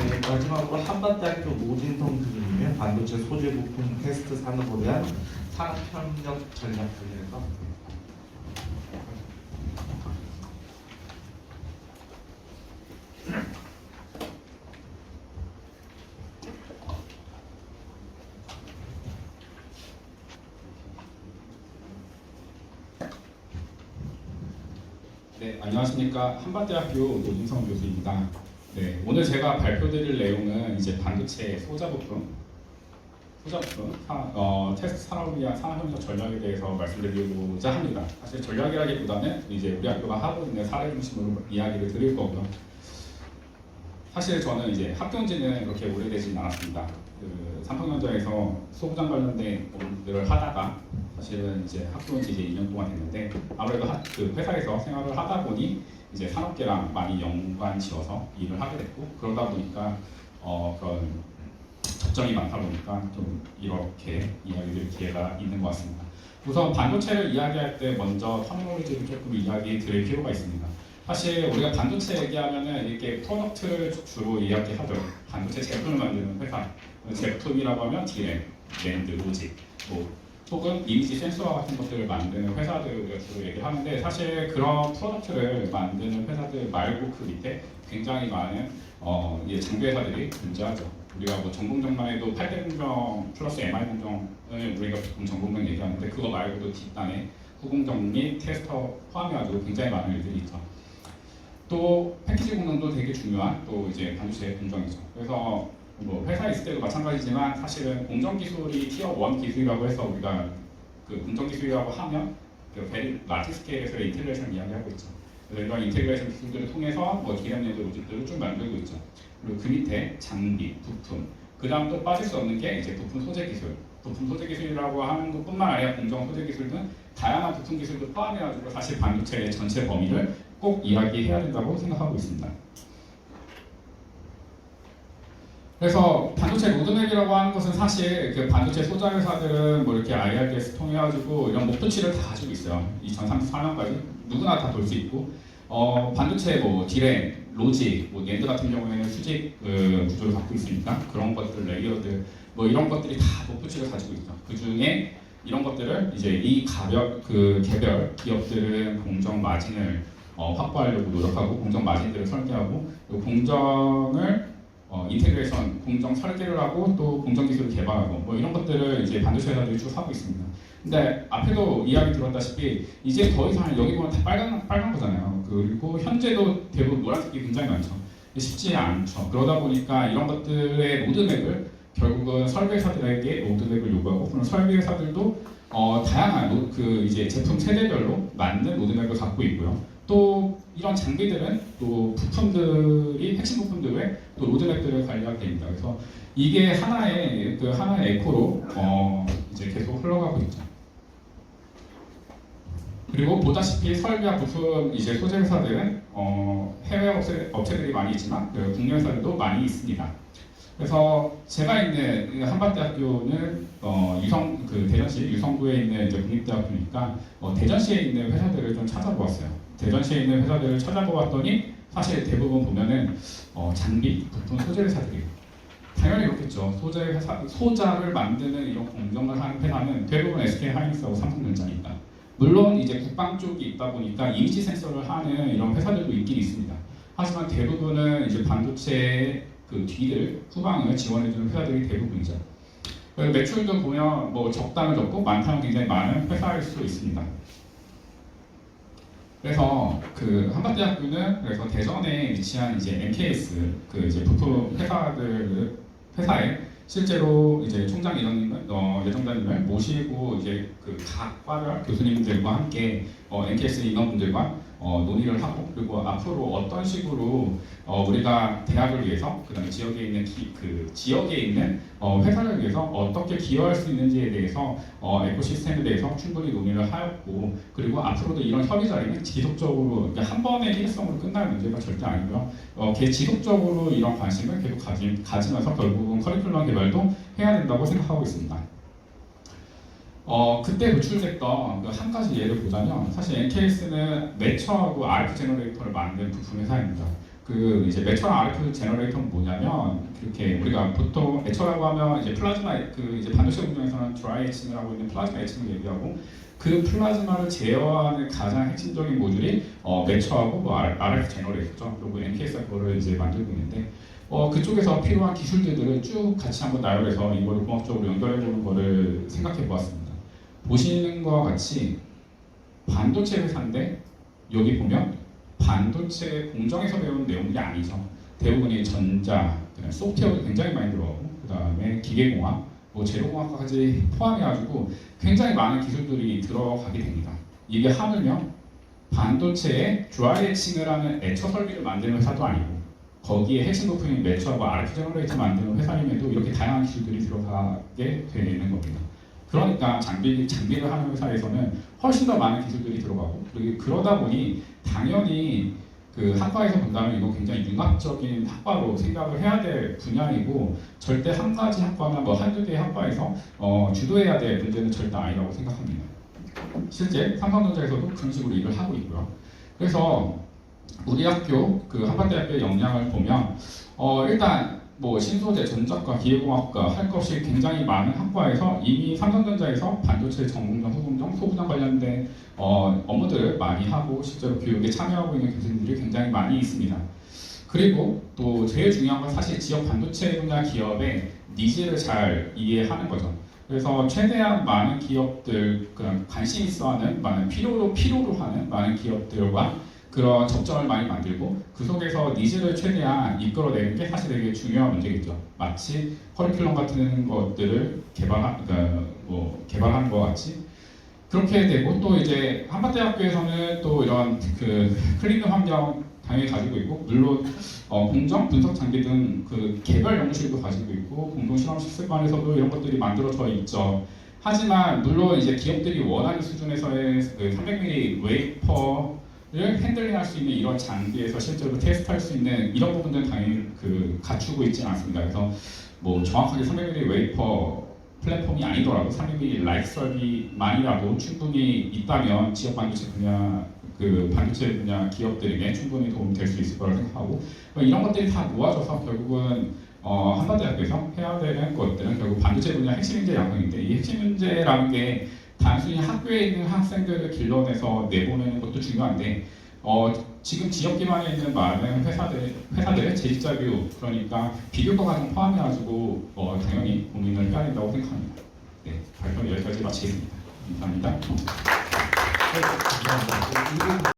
네, 마지막으로 한반대학교 노진성 교수님의 반도체 소재 부품 테스트 산업에 대한 산업협력 전략 분야에서 네, 안녕하십니까. 한반대학교 노진성 교수입니다. 네, 오늘 제가 발표드릴 내용은 이제 반도체 소자부품 테스트 산업을 위한 산업협력 전략에 대해서 말씀드리고자 합니다. 사실 전략이라기보다는 이제 우리 학교가 하고 있는 사례 중심으로 이야기를 드릴 거고요. 사실 저는 이제 학교 온 지는 그렇게 오래되진 않았습니다. 그 삼성전자에서 소부장 관련된 업무들을 하다가 사실은 이제 학교 온 지 이제 2년 동안 됐는데 아무래도 그 회사에서 생활을 하다 보니 이제 산업계랑 많이 연관 지어서 일을 하게 됐고 그러다 보니까 그런 접점이 많다 보니까 좀 이렇게 이야기를 기회가 있는 것 같습니다. 우선 반도체를 이야기할 때 먼저 터미놀로지를 조금 이야기 드릴 필요가 있습니다. 사실 우리가 반도체 얘기하면은 이렇게 프로덕트를 주로 이야기하죠. 반도체 제품을 만드는 회사. 제품이라고 하면 디램, 랜드, 로직, 혹은 이미지 센서와 같은 것들을 만드는 회사들을 주로 얘기하는데 사실 그런 프로덕트를 만드는 회사들 말고 그 밑에 굉장히 많은 장비 회사들이 존재하죠. 우리가 전공정만 해도 8대 공정 플러스 MI 공정을 우리가 보통 전공정 얘기하는데 그거 말고도 뒷단에 후공정 및 테스터 포함해가지고 굉장히 많은 일들이 있죠. 또 패키지 공정도 되게 중요한 또 이제 반도체 공정이죠. 그래서 회사에 있을 때도 마찬가지지만 사실은 공정 기술이 티어 1 기술이라고 해서 우리가 그 공정 기술이라고 하면 그 베리 라지 스케일에서의 인테그레이션 이야기하고 있죠. 그래서 이런 인테그레이션 기술들을 통해서 디램 랜드 로직들을 쭉 만들고 있죠. 그리고 그 밑에 장비, 부품, 그 다음 또 빠질 수 없는 게 이제 부품 소재 기술. 부품 소재 기술이라고 하는 것뿐만 아니라 공정 소재 기술 등 다양한 부품 기술도 포함해가지고 사실 반도체의 전체 범위를 꼭 이야기해야 된다고 생각하고 있습니다. 그래서 반도체 로드맵이라고 하는 것은 사실 그 반도체 소자 회사들은 이렇게 IRDS 통해가지고 이런 목표치를 다 가지고 있어요. 2034년까지 누구나 다 돌 수 있고 반도체 디램, 로직, 낸드 같은 경우에는 수직 구조를 갖고 있으니까 그런 것들, 레이어들 이런 것들이 다 목표치를 가지고 있죠. 그 중에 이런 것들을 이제 이 개별 기업들은 공정 마진을 확보하려고 노력하고 공정 마진들을 설계하고 공정을 인테그레이션, 공정 설계를 하고 또 공정 기술을 개발하고 이런 것들을 이제 반도체 회사들이 쭉 하고 있습니다. 근데 앞에도 이야기 들었다시피 이제 더 이상 여기 보면 다 빨간 거잖아요. 그리고 현재도 대부분 노란색이 굉장히 많죠. 쉽지 않죠. 그러다 보니까 이런 것들의 로드맵을 결국은 설계사들에게 로드맵을 요구하고 그런 설계사들도 다양한 이제 제품 세대별로 맞는 로드맵을 갖고 있고요. 또 이런 장비들은 또 부품들이 핵심 부품들의 또 로드맵들을 관리하게 됩니다. 그래서 이게 하나의 에코로 이제 계속 흘러가고 있죠. 그리고 보다시피 설비와 부품 이제 소재 회사들은 해외 업체들이 많이 있지만 국내 회사들도 많이 있습니다. 그래서 제가 있는 한밭대학교는 대전시 유성구에 있는 이제 국립대학교니까 대전시에 있는 회사들을 좀 찾아보았어요. 대전시에 있는 회사들을 찾아보았더니 사실 대부분 보면은 장비, 부품, 소재 회사들이에요. 당연히 그렇겠죠. 소자를 만드는 이런 공정을 하는 회사는 대부분 SK 하이닉스하고 삼성전자니까. 물론 이제 국방 쪽이 있다 보니까 이미지 센서를 하는 이런 회사들도 있긴 있습니다. 하지만 대부분은 이제 반도체 뒤를 후방을 지원해주는 회사들이 대부분이죠. 매출도 보면 적다면 적고 많다면 굉장히 많은 회사일 수 있습니다. 그래서 한밭대학교는 그래서 대전에 위치한 이제 MKS 이제 부품 회사에 실제로 이제 총장 예정자님을 모시고 이제 각 과별 교수님들과 함께 MKS 인원분들과 논의를 하고 그리고 앞으로 어떤 식으로 우리가 대학을 위해서 그다음에 지역에 있는 회사를 위해서 어떻게 기여할 수 있는지에 대해서 에코시스템에 대해서 충분히 논의를 하였고 그리고 앞으로도 이런 협의 자리는 지속적으로 한 번의 일회성으로 끝날 문제가 절대 아니고요. 지속적으로 이런 관심을 계속 가지면서 결국은 커리큘럼 개발도 해야 된다고 생각하고 있습니다. 그때 노출됐던 한 가지 예를 보자면 사실 NKS는 매처하고 RF 제너레이터를 만든 부품 회사입니다. 그 이제 매처랑 RF 제너레이터는 뭐냐면 그렇게 우리가 보통 매처라고 하면 이제 플라즈마 그 이제 반도체 공정에서는 드라이 에칭을 하고 있는 플라즈마 에칭을 얘기하고 그 플라즈마를 제어하는 가장 핵심적인 모듈이 매처하고 뭐 RF 제너레이터죠. 그리고 NKS가 그거를 이제 만들고 있는데 그쪽에서 필요한 기술들을 쭉 같이 한번 나열해서 이거를 공학적으로 연결해 보는 거를 생각해 보았습니다. 보시는 것과 같이 반도체 회사인데 여기 보면 반도체 공정에서 배우는 내용들이 아니죠. 대부분이 전자, 소프트웨어도 굉장히 많이 들어가고 그 다음에 기계공학, 뭐 재료공학까지 포함해가지고 굉장히 많은 기술들이 들어가게 됩니다. 이게 하물며 반도체에 드라이 에칭을 하는 애처 설비를 만드는 회사도 아니고 거기에 핵심 부품인 매처하고 RF 제너레이터 만드는 회사임에도 이렇게 다양한 기술들이 들어가게 되는 겁니다. 그러니까 장비를 하는 회사에서는 훨씬 더 많은 기술들이 들어가고 그리고 그러다 보니 당연히 그 학과에서 본다면 이거 굉장히 융합적인 학과로 생각을 해야 될 분야이고 절대 한 가지 학과나 뭐 한두 개의 학과에서 주도해야 될 문제는 절대 아니라고 생각합니다. 실제 삼성전자에서도 그런 식으로 일을 하고 있고요. 그래서 우리 학교 그 한반대학교의 역량을 보면 일단 뭐 신소재, 전자과, 기계공학과 할 것이 굉장히 많은 학과에서 이미 삼성전자에서 반도체 전공정, 후공정, 소부정 관련된 업무들을 많이 하고 실제로 교육에 참여하고 있는 교수님들이 굉장히 많이 있습니다. 그리고 또 제일 중요한 건 사실 지역 반도체 분야 기업의 니즈를 잘 이해하는 거죠. 그래서 최대한 많은 기업들, 그냥 관심 있어하는, 많은 필요로 하는 많은 기업들과 그런 접점을 많이 만들고 그 속에서 니즈를 최대한 이끌어내는 게 사실 되게 중요한 문제겠죠. 마치 커리큘럼 같은 것들을 개발하는 것 같이 그렇게 되고 또 이제 한밭대학교에서는 또 이런 그 클린 환경 당연히 가지고 있고 물론 공정, 분석 장비 등 그 개별 연구실도 가지고 있고 공동 실험 실습관에서도 이런 것들이 만들어져 있죠. 하지만 물론 이제 기업들이 원하는 수준에서의 그 300mm 웨이퍼 를 핸들링할 수 있는 이런 장비에서 실제로 테스트할 수 있는 이런 부분들은 당연히 그 갖추고 있지는 않습니다. 그래서 뭐 정확하게 300mm 웨이퍼 플랫폼이 아니더라도 300mm 라이트 설비만이라도 충분히 있다면 지역 반도체 분야 그 반도체 분야 기업들에게 충분히 도움이 될 수 있을 거라고 생각하고 이런 것들이 다 모아져서 결국은 한반대학교에서 해야 되는 것들은 결국 반도체 분야 핵심 문제 양성인데 이 핵심 문제라는 게 단순히 학교에 있는 학생들을 길러내서 내보내는 것도 중요한데 지금 지역 기반에 있는 많은 회사들의 재직자 교육 그러니까 비교과 과정 포함해가지고 당연히 고민을 해야 된다고 생각합니다. 네, 발표는 여기까지 마치겠습니다. 감사합니다. 네, 감사합니다.